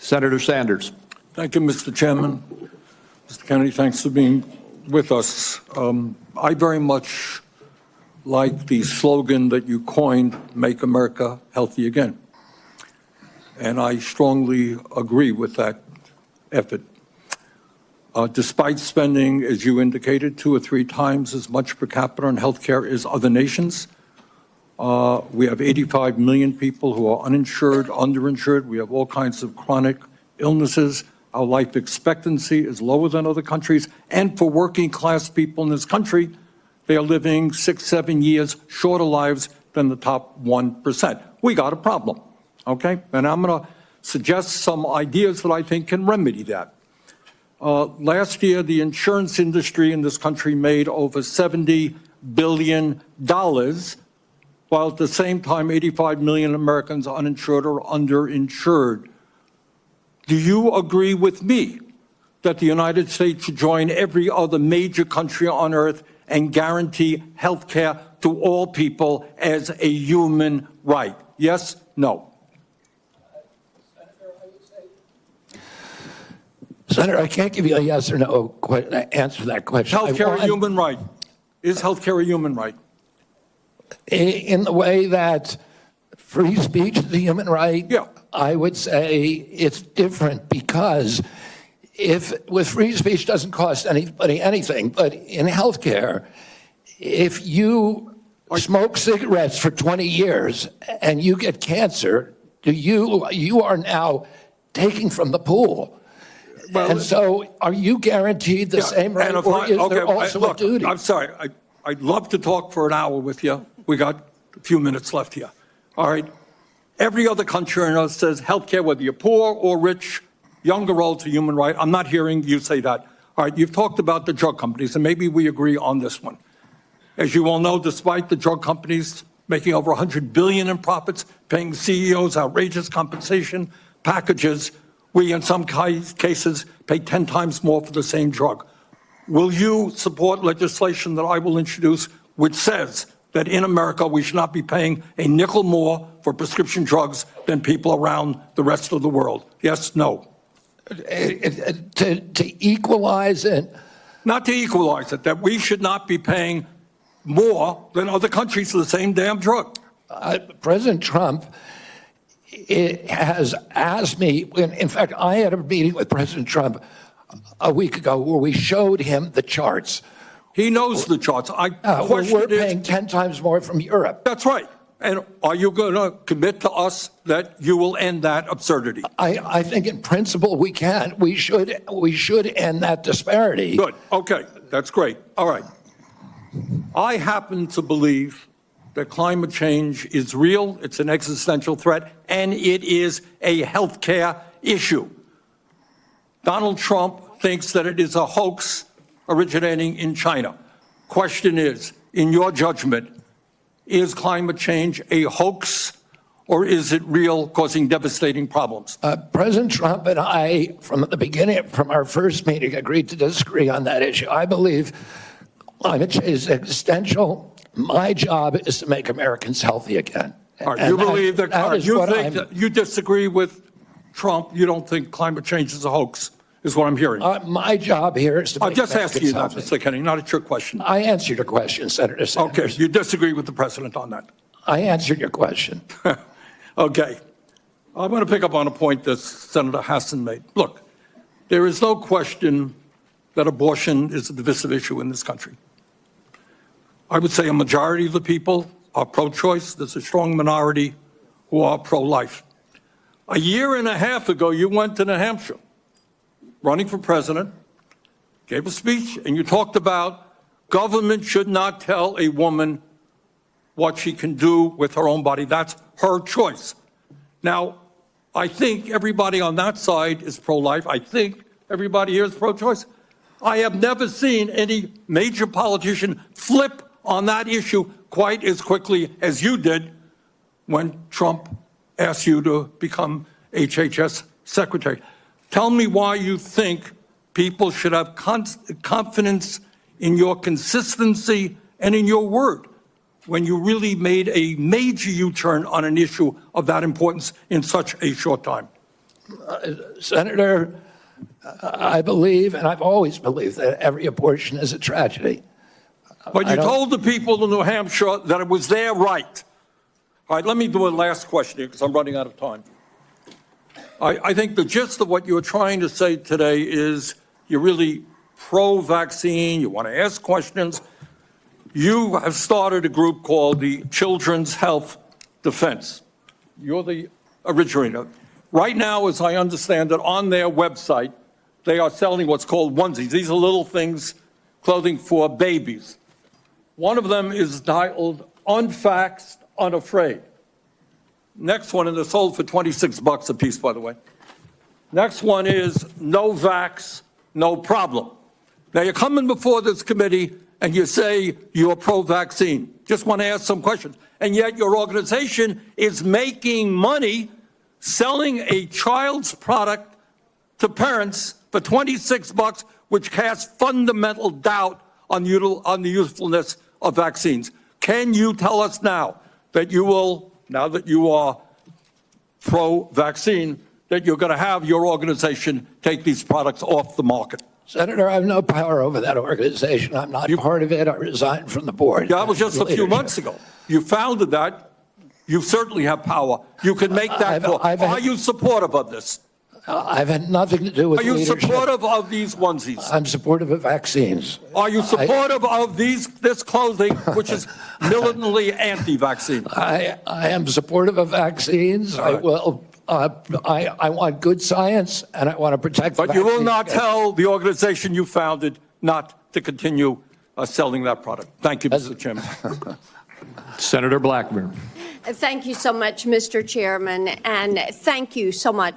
Senator Sanders. Thank you, Mr. Chairman. Mr. Kennedy, thanks for being with us. I very much like the slogan that you coined, Make America Healthy Again. And I strongly agree with that effort. Despite spending, as you indicated, 2 or 3 times as much per capita on healthcare as other nations, we have 85 million people who are uninsured, underinsured. We have all kinds of chronic illnesses. Our life expectancy is lower than other countries. And for working class people in this country, they are living 6, 7 years shorter lives than the top 1%. We got a problem, okay? And I'm going to suggest some ideas that I think can remedy that. Last year, the insurance industry in this country made over $70 billion, while at the same time, 85 million Americans are uninsured or underinsured. Do you agree with me that the United States should join every other major country on earth and guarantee health care to all people as a human right? Yes? No? Senator, I can't give you a yes or no answer to that question. Health care a human right? Is health care a human right? In the way that free speech is a human right, yeah. I would say it's different because with free speech doesn't cost anybody anything, but in healthcare, if you smoke cigarettes for 20 years and you get cancer, you are now taking from the pool. Well, and so are you guaranteed the same right, or is there also a duty? I'm sorry. I'd love to talk for an hour with you. We got a few minutes left here. All right. Every other country on earth says healthcare, whether you're poor or rich, young or old, is a human right. I'm not hearing you say that. All right. You've talked about the drug companies, and maybe we agree on this one. As you all know, despite the drug companies making over $100 billion in profits, paying CEOs outrageous compensation packages, we, in some cases, pay 10 times more for the same drug. Will you support legislation that I will introduce which says that in America we should not be paying a nickel more for prescription drugs than people around the rest of the world? Yes, no? To equalize it? Not to equalize it, that we should not be paying more than other countries for the same damn drug. President Trump has asked me, in fact, I had a meeting with President Trump a week ago where we showed him the charts. He knows the charts. We're paying 10 times more from Europe. That's right. And are you going to commit to us that you will end that absurdity? I think in principle we can. We should end that disparity. Good. Okay. That's great. All right. I happen to believe that climate change is real, it's an existential threat, and it is a healthcare issue. Donald Trump thinks that it is a hoax originating in China. Question is, in your judgment, is climate change a hoax or is it real, causing devastating problems? President Trump and I, from the beginning, from our first meeting, agreed to disagree on that issue. I believe climate change is existential. My job is to make Americans healthy again. All right, you believe that you disagree with Trump, you don't think climate change is a hoax, is what I'm hearing. My job here is to make Americans healthy. I'm just asking you that, Mr. Kennedy, not a trick question. I answered your question, Senator Sanders. Okay, you disagree with the president on that. I answered your question. Okay. I'm going to pick up on a point that Senator Hassan made. Look, there is no question that abortion is a divisive issue in this country. I would say a majority of the people are pro-choice. There's a strong minority who are pro-life. A year and a half ago, you went to New Hampshire, running for president, gave a speech, and you talked about government should not tell a woman what she can do with her own body. That's her choice. Now, I think everybody on that side is pro-life. I think everybody here is pro-choice. I have never seen any major politician flip on that issue quite as quickly as you did when Trump asked you to become HHS secretary. Tell me why you think people should have confidence in your consistency and in your word when you really made a major U-turn on an issue of that importance in such a short time. Senator, I believe, and I've always believed, that every abortion is a tragedy. But I you don't- told the people in New Hampshire that it was their right. All right, let me do a last question here because I'm running out of time. I think the gist of what you're trying to say today is you're really pro-vaccine, you want to ask questions. You have started a group called the Children's Health Defense. You're the originator. Right now, as I understand it, on their website, they are selling what's called onesies. These are little things, clothing for babies. One of them is titled Unvaxxed, Unafraid. Next one, and they're sold for $26 a piece, by the way. Next one is No Vax, No Problem. Now, you're coming before this committee and you say you're pro-vaccine. Just want to ask some questions. And yet your organization is making money selling a child's product to parents for $26, which casts fundamental doubt on the usefulness of vaccines. Can you tell us now that you will, now that you are pro-vaccine, that you're going to have your organization take these products off the market? Senator, I have no power over that organization. I'm not part of it. I resigned from the board. Yeah, that was just a few Leadership. months ago. You founded that. You certainly have power. You can make that call. Are you supportive of this? I've had nothing to do with Are you leadership. supportive of these onesies? I'm supportive of vaccines. Are you supportive of this clothing, which is militantly anti-vaccine? I am supportive of vaccines. I will. I want good science, and I want to protect. But you will vaccines. not tell the organization you founded not to continue selling that product. Thank you, Mr. Chairman. Senator Blackburn. Thank you so much, Mr. Chairman, and thank you so much